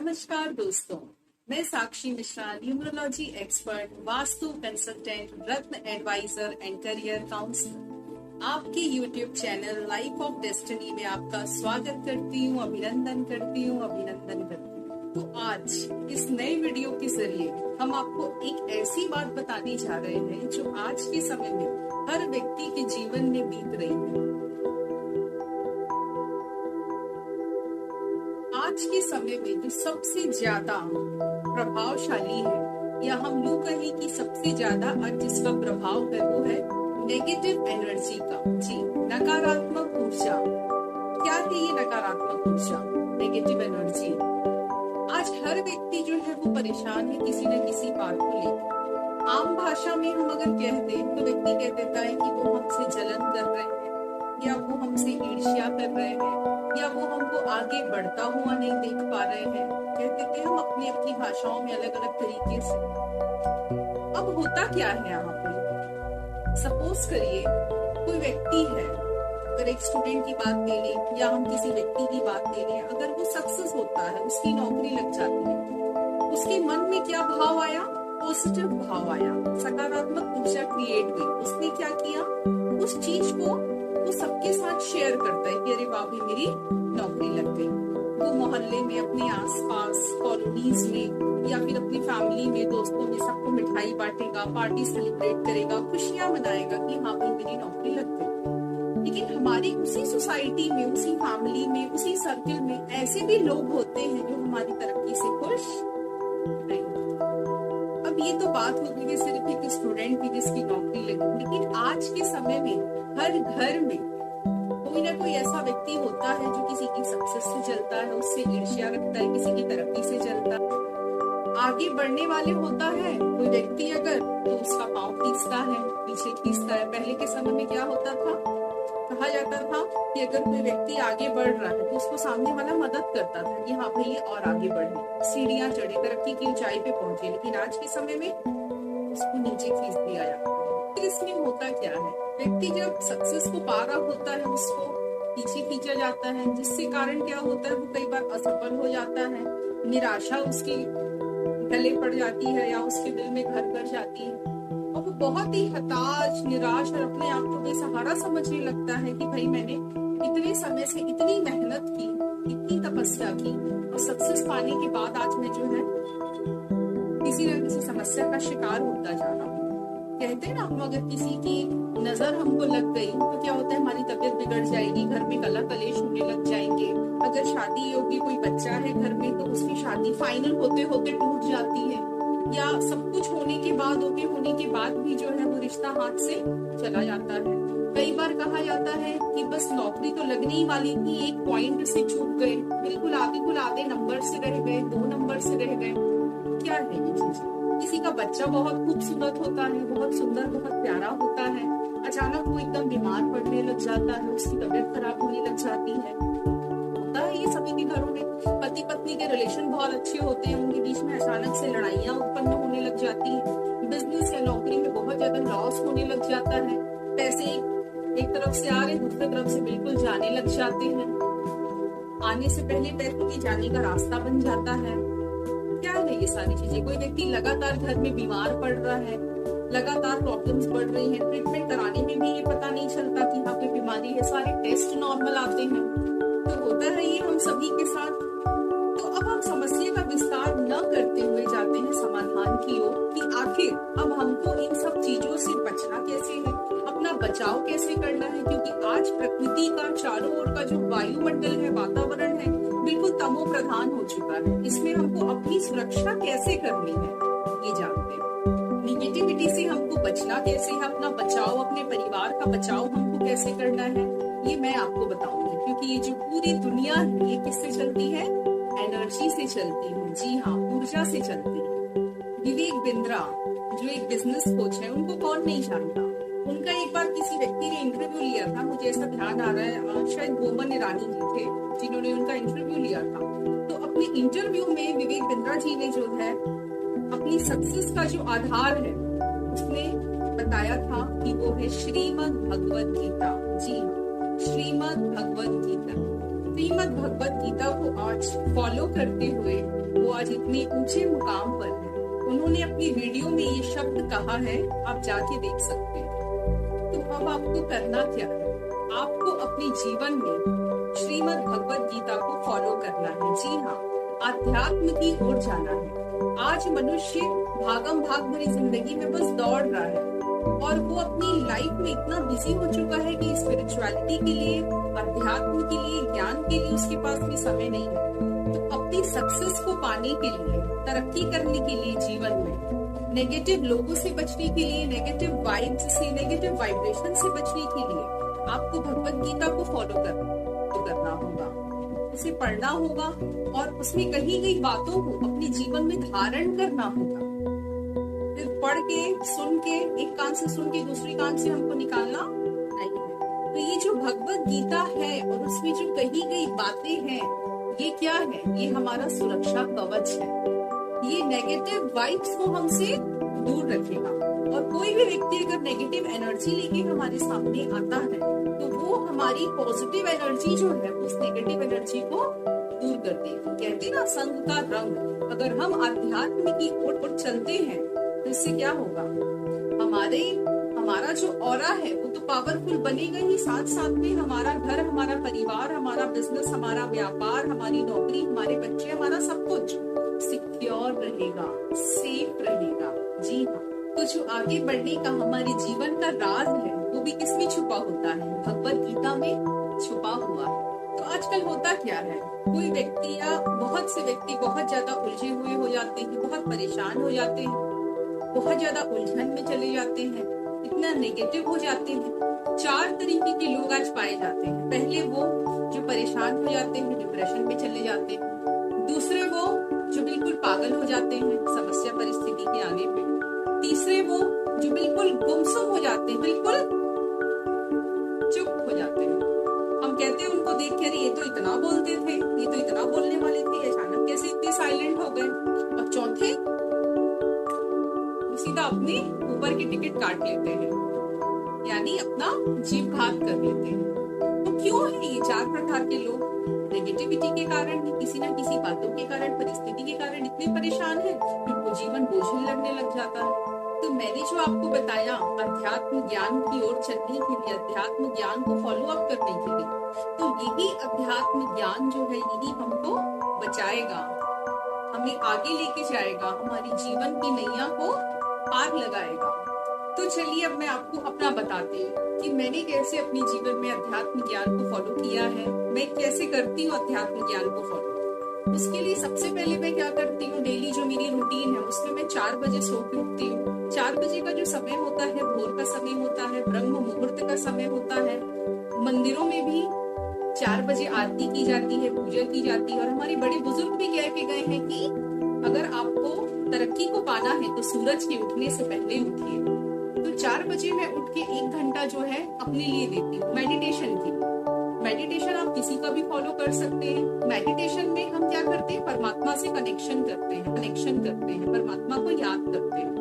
नमस्कार दोस्तों, मैं Sakshi Mishra, numerology expert, vastu consultant, रत्न एडवाइजर एंड करियर काउंसलर आपके YouTube channel life of destiny में आपका स्वागत करती हूँ, अभिनंदन करती हूँ। तो आज इस नए वीडियो के जरिए हम आपको एक ऐसी बात बताने जा रहे हैं जो आज के समय में हर व्यक्ति के जीवन में बीत रही है। आज के समय में जो सबसे ज्यादा प्रभावशाली है या हम यूं कहें कि सबसे ज्यादा आज जिसका प्रभाव है वो है नेगेटिव एनर्जी का। जी, नकारात्मक ऊर्जा। क्या है ये नकारात्मक ऊर्जा, नेगेटिव एनर्जी? आज हर व्यक्ति जो है वो परेशान है किसी न किसी बात को लेकर। आम भाषा में हम अगर कह दें तो व्यक्ति कह देता है कि वो हमसे जलन कर रहे हैं, या वो हमसे ईर्ष्या कर रहे हैं, या वो हमको आगे बढ़ता हुआ नहीं देख पा रहे हैं। कह देते हैं हम अपनी अपनी भाषाओं में अलग अलग तरीके से। अब होता क्या है यहाँ पे, सपोज करिए कोई व्यक्ति है, अगर एक स्टूडेंट की बात ले लें या हम किसी व्यक्ति की बात ले लें, अगर वो सक्सेस होता है, उसकी नौकरी लग जाती है, उसके मन में क्या भाव आया? पॉजिटिव भाव आया, सकारात्मक ऊर्जा क्रिएट हुई। उसने क्या किया? उस चीज को वो सबके साथ शेयर करता है कि अरे वाह भाई मेरी नौकरी लग गई। वो मोहल्ले में, अपने आसपास कॉलोनीज में या फिर अपनी फैमिली में, दोस्तों में सबको मिठाई बांटेगा, पार्टी सेलिब्रेट करेगा, खुशियां मनाएगा कि हाँ भाई मेरी नौकरी लग गई। लेकिन हमारी उसी सोसाइटी में, उसी फैमिली में, उसी सर्किल में ऐसे भी लोग होते हैं जो हमारी तरक्की से खुश नहीं। अब ये तो बात होगी कि सिर्फ एक स्टूडेंट की जिसकी नौकरी लगी, लेकिन आज के समय में हर घर में कोई ना कोई ऐसा व्यक्ति होता है जो किसी की सक्सेस से जलता है, उससे ईर्ष्या रखता है, किसी की तरक्की से जलता है, आगे बढ़ने वाले होता है। कोई व्यक्ति अगर तो उसका पाँव खींचता है, पीछे खींचता है। पहले के समय में क्या होता था, कहा जाता था कि अगर कोई व्यक्ति आगे बढ़ रहा है तो उसको सामने वाला मदद करता था कि हाँ भाई और आगे बढ़े, सीढ़ियां चढ़े, तरक्की की ऊंचाई पे पहुंचे। लेकिन आज के समय में उसको नीचे खींच दिया जाता है। फिर इसमें होता क्या है, व्यक्ति जब सक्सेस को पा रहा होता है उसको पीछे खींचा जाता है, जिससे कारण क्या होता है, वो कई बार असफल हो जाता है, निराशा उसके गले पड़ जाती है या उसके दिल में घर कर जाती है, और वो बहुत ही हताश, निराश और अपने आप को बेसहारा समझने लगता है कि भाई मैंने इतने समय से इतनी मेहनत की, इतनी तपस्या की, और सक्सेस पाने के बाद आज मैं जो है किसी न किसी समस्या का शिकार होता जा रहा हूँ। कहते हैं ना, हम अगर किसी की नजर हमको लग गई तो क्या होता है, हमारी तबीयत बिगड़ जाएगी, घर में कलह कलेश होने लग जाएंगे। अगर शादी होगी, कोई बच्चा है घर में, तो उसकी शादी फाइनल होते होते टूट जाती है, या सब कुछ होने के बाद, ओके होने के बाद भी जो है वो रिश्ता हाथ से चला जाता है। कई बार कहा जाता है कि बस नौकरी तो लगने ही वाली थी, एक पॉइंट से चूक गए, बिल्कुल आधे नंबर से रह गए, 2 नंबर से रह गए। क्या है ये चीज? किसी का बच्चा बहुत खूबसूरत होता है, बहुत सुंदर, बहुत प्यारा होता है, अचानक वो एकदम बीमार पड़ने लग जाता है, उसकी तबीयत खराब होने लग जाती है। होता है ये सभी के घरों में। पति पत्नी के रिलेशन बहुत अच्छे होते हैं, उनके बीच में अचानक से लड़ाइयां उत्पन्न होने लग जाती है, बिजनेस या नौकरी में बहुत ज्यादा लॉस होने लग जाता है, पैसे एक तरफ से आ रहे, दूसरी तरफ से बिल्कुल जाने लग जाते हैं, आने से पहले पैसों के जाने का रास्ता बन जाता है। क्या है ये सारी चीजें? कोई व्यक्ति लगातार घर में बीमार पड़ रहा है, लगातार प्रॉब्लम्स बढ़ रही हैं, ट्रीटमेंट कराने में भी ये पता नहीं चलता कि यहाँ पे बीमारी है, सारे टेस्ट नॉर्मल आते हैं। तो होता है ये हम सभी के साथ। तो अब हम समस्या का विस्तार न करते हुए जाते हैं समाधान की ओर कि आखिर अब हमको इन सब चीजों से बचना कैसे है, अपना बचाव कैसे करना है। क्योंकि आज प्रकृति का चारों ओर का जो वायुमंडल है, वातावरण है, बिल्कुल तमो प्रधान हो चुका है। इसमें हमको अपनी सुरक्षा कैसे करनी है ये जानते हैं। निगेटिविटी से हमको बचना कैसे है, अपना बचाव, अपने परिवार का बचाव हमको कैसे करना है, ये मैं आपको बताऊंगी। क्योंकि ये जो पूरी दुनिया है ये किससे चलती है? एनर्जी से चलती है। जी हाँ, ऊर्जा से चलती है। विवेक बिंद्रा जो एक बिजनेस कोच है, उनको कौन नहीं जानता। उनका एक बार किसी व्यक्ति ने इंटरव्यू लिया था, मुझे ऐसा ध्यान आ रहा है, शायद बोमन ईरानी जी थे जिन्होंने उनका इंटरव्यू लिया था। तो अपने इंटरव्यू में विवेक बिंद्रा जी ने जो है अपनी सक्सेस का जो आधार है उसने बताया था कि वो है श्रीमद् भगवत गीता। जी हाँ, श्रीमद् भगवत गीता। श्रीमद् भगवत गीता को आज फॉलो करते हुए आज इतने ऊंचे मुकाम पर है। उन्होंने अपनी वीडियो में ये शब्द कहा है, आप जाके देख सकते हैं। तो अब आपको करना क्या है? आपको अपने जीवन में श्रीमद् भगवत गीता को फॉलो करना है। जी हाँ, अध्यात्म की ओर जाना है। आज मनुष्य भागम भाग भरी जिंदगी में बस दौड़ रहा है और वो अपनी लाइफ में इतना बिजी हो चुका है कि स्पिरिचुअलिटी के लिए, अध्यात्म के लिए, ज्ञान के लिए उसके पास भी समय नहीं है। तो अपनी सक्सेस को पाने के लिए, तरक्की करने के लिए जीवन में, नेगेटिव लोगों से बचने के लिए, नेगेटिव वाइब्स से, नेगेटिव वाइब्रेशन से बचने के लिए आपको भगवत गीता को फॉलो करना होगा, उसे पढ़ना होगा और उसमें कही गई बातों को अपने जीवन में धारण करना होगा। फिर पढ़ के, सुन के, एक कान से सुन के दूसरी कान से हमको निकालना नहीं है। तो ये जो भगवत गीता है और उसमें जो कही गई बातें हैं, ये क्या है? ये हमारा सुरक्षा कवच है। ये नेगेटिव वाइब्स को हमसे दूर रखेगा। और कोई भी व्यक्ति अगर नेगेटिव एनर्जी लेके हमारे सामने आता है तो वो हमारी पॉजिटिव एनर्जी जो है उस नेगेटिव एनर्जी को दूर कर देगी। कहते ना, संग का रंग। अगर हम अध्यात्म की ओर चलते हैं तो इससे क्या होगा? हमारा जो ऑरा है वो तो पावरफुल बनेगा ही, साथ साथ में हमारा घर, हमारा परिवार, हमारा बिजनेस, हमारा व्यापार, हमारी नौकरी, हमारे बच्चे, हमारा सब कुछ सिक्योर रहेगा, सेफ रहेगा। जी हाँ, तो जो आगे बढ़ने का हमारे जीवन का राज है वो भी किसमें छुपा होता है? भगवत गीता में छुपा हुआ है। तो आजकल होता क्या है, कोई व्यक्ति या बहुत से व्यक्ति बहुत ज्यादा उलझे हुए हो जाते हैं, बहुत परेशान हो जाते हैं, बहुत ज्यादा उलझन में चले जाते हैं, इतना नेगेटिव हो जाते हैं। 4 तरीके के लोग आज पाए जाते हैं। पहले वो जो परेशान हो जाते हैं, डिप्रेशन में चले जाते हैं। दूसरे वो जो बिल्कुल पागल हो जाते हैं समस्या परिस्थिति के आगे पे। तीसरे वो जो बिल्कुल गुमसुम हो जाते हैं, बिल्कुल चुप हो जाते हैं। हम कहते हैं उनको देख के, अरे ये तो इतना बोलते थे, ये तो इतना बोलने वाले थे, अचानक कैसे इतने साइलेंट हो गए। और चौथे सीधा अपने ऊपर की टिकट काट लेते हैं, यानी अपना जीव घात कर लेते हैं। तो क्यों है ये 4 प्रकार के लोग? नेगेटिविटी के कारण, किसी ना किसी बातों के कारण, परिस्थिति के कारण इतने परेशान है कि उनको जीवन बोझिल लगने लग जाता है। तो मैंने जो आपको बताया अध्यात्म ज्ञान की ओर चलने के लिए, अध्यात्म ज्ञान को फॉलो अप करने के लिए, तो यही अध्यात्म ज्ञान जो है यही हमको बचाएगा, हमें आगे लेके जाएगा, हमारी जीवन की नैया को पार लगाएगा। तो चलिए अब मैं आपको अपना बताती हूँ कि मैंने कैसे अपने जीवन में अध्यात्म ज्ञान को फॉलो किया है, मैं कैसे करती हूँ अध्यात्म ज्ञान को फॉलो। उसके लिए सबसे पहले मैं क्या करती हूँ, डेली जो मेरी रूटीन है उसमें मैं 4 बजे सो के उठती हूँ। 4 बजे का जो समय होता है, भोर का समय होता है, ब्रह्म मुहूर्त का समय होता है। मंदिरों में भी 4 बजे आरती की जाती है, पूजा की जाती है। और हमारे बड़े बुजुर्ग भी कह के गए हैं कि अगर आपको तरक्की को पाना है तो सूरज के उठने से पहले उठिए। तो 4 बजे मैं उठ के 1 घंटा जो है अपने लिए देती हूँ मेडिटेशन की। मेडिटेशन आप किसी का भी फॉलो कर सकते हैं। मेडिटेशन में हम क्या करते हैं, परमात्मा से कनेक्शन करते हैं, परमात्मा को याद करते हैं।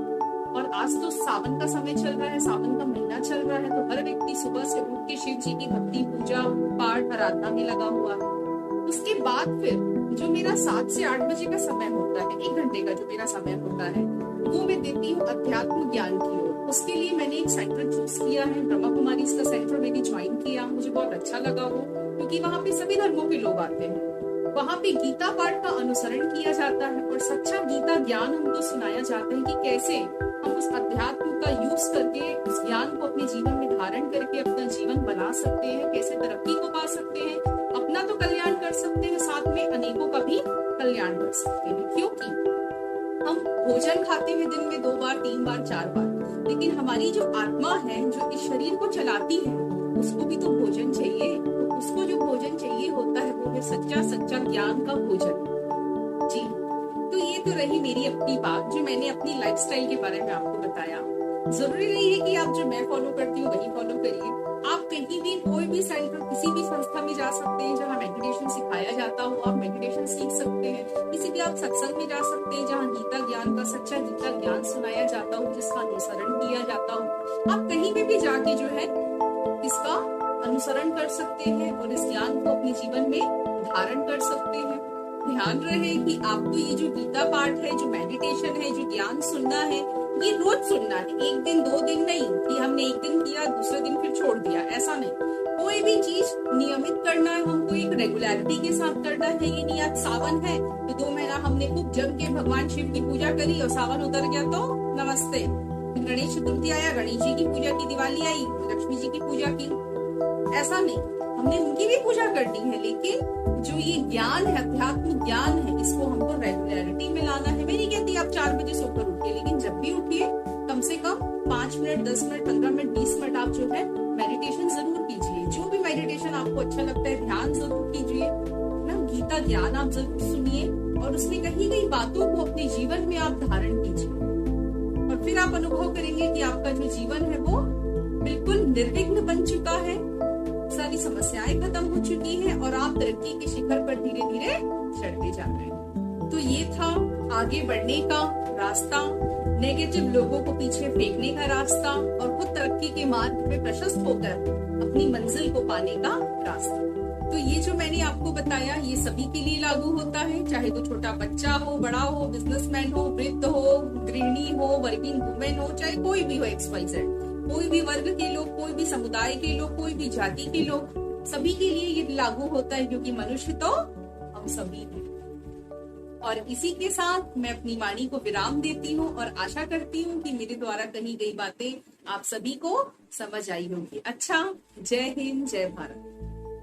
और आज तो सावन का समय चल रहा है, सावन का महीना चल रहा है, तो हर व्यक्ति सुबह से उठ के शिव जी की भक्ति, पूजा पाठ, आराधना में लगा हुआ है। उसके बाद फिर जो मेरा 7 से 8 बजे का समय होता है, 1 घंटे का जो मेरा समय होता है, वो मैं देती हूँ अध्यात्म ज्ञान की ओर। उसके लिए मैंने एक सेंटर चूज किया है, ब्रह्मा कुमारी इसका सेंटर मैंने ज्वाइन किया। मुझे बहुत अच्छा लगा वो, क्योंकि वहाँ पे सभी धर्मों के लोग आते हैं। वहाँ पे गीता पाठ का अनुसरण किया जाता है और सच्चा गीता ज्ञान हमको सुनाया जाता है कि कैसे हम उस अध्यात्म का यूज करके, उस ज्ञान को अपने जीवन में धारण करके अपना जीवन बना सकते हैं, कैसे तरक्की को पा सकते हैं, अपना तो कल्याण कर सकते हैं, साथ में अनेकों का भी कल्याण कर सकते हैं। क्योंकि हम भोजन खाते हैं दिन में 2 बार, 3 बार, 4 बार, लेकिन हमारी जो आत्मा है, जो इस शरीर को चलाती है, उसको भी तो भोजन चाहिए। तो उसको जो भोजन चाहिए होता है वो है सच्चा ज्ञान का भोजन। जी, तो ये तो रही मेरी अपनी बात, जो मैंने अपनी लाइफस्टाइल के बारे में आपको बताया। जरूरी नहीं है कि आप जो मैं फॉलो करती हूँ वही फॉलो करिए। आप कहीं भी, कोई भी सेंटर, किसी भी संस्था में जा सकते हैं जहाँ मेडिटेशन सिखाया जाता हो, आप मेडिटेशन सीख सकते हैं। किसी भी आप सत्संग में जा सकते हैं जहाँ गीता ज्ञान का, सच्चा गीता ज्ञान सुनाया जाता हो, जिसका अनुसरण किया जाता हो। आप कहीं पे भी जाके जो है इसका अनुसरण कर सकते हैं और इस ज्ञान को अपने जीवन में धारण कर सकते हैं। ध्यान रहे कि आपको ये जो गीता पाठ है, जो मेडिटेशन है, जो ज्ञान सुनना है, ये रोज सुनना है। एक दिन 2 दिन नहीं कि हमने एक दिन किया दूसरे दिन फिर छोड़ दिया, ऐसा नहीं। कोई भी चीज नियमित करना है हमको, एक रेगुलरिटी के साथ करना है। ये नहीं आज सावन है तो 2 महीना हमने खूब जम के भगवान शिव की पूजा करी और सावन उतर गया तो नमस्ते। गणेश चतुर्थी आया, गणेश जी की पूजा की, दिवाली आई, लक्ष्मी जी की पूजा की, ऐसा नहीं। हमने उनकी भी पूजा करनी है, लेकिन जो ये ज्ञान है, अध्यात्म ज्ञान है, इसको हमको रेगुलरिटी में लाना है। मैं नहीं कहती आप 4 बजे सोकर उठिए, लेकिन जब भी उठिए कम से कम 5 मिनट, 10 मिनट, 15 मिनट, 20 मिनट आप जो है मेडिटेशन जरूर कीजिए। जो भी मेडिटेशन आपको अच्छा लगता है, ध्यान जरूर कीजिए ना। गीता ज्ञान आप जरूर सुनिए और उसमें कही गई बातों को अपने जीवन में आप धारण कीजिए, और फिर आप अनुभव करेंगे कि आपका जो जीवन है वो बिल्कुल निर्विघ्न बन चुका है, सारी समस्याएं खत्म हो चुकी हैं और आप तरक्की के शिखर पर धीरे धीरे चढ़ते जा रहे हैं। तो ये था आगे बढ़ने का रास्ता, नेगेटिव लोगों को पीछे फेंकने का रास्ता और खुद तरक्की के मार्ग पे प्रशस्त होकर अपनी मंजिल को पाने का रास्ता। तो ये जो मैंने आपको बताया ये सभी के लिए लागू होता है, चाहे तो छोटा बच्चा हो, बड़ा हो, बिजनेसमैन हो, वृद्ध हो, गृहिणी हो, वर्किंग वुमेन हो, चाहे कोई भी हो, XYZ, कोई भी वर्ग के लोग, कोई भी समुदाय के लोग, कोई भी जाति के लोग, सभी के लिए ये लागू होता है, क्योंकि मनुष्य तो हम सभी हैं। और इसी के साथ मैं अपनी वाणी को विराम देती हूँ और आशा करती हूँ कि मेरे द्वारा कही गई बातें आप सभी को समझ आई होंगी। अच्छा, जय हिंद, जय भारत।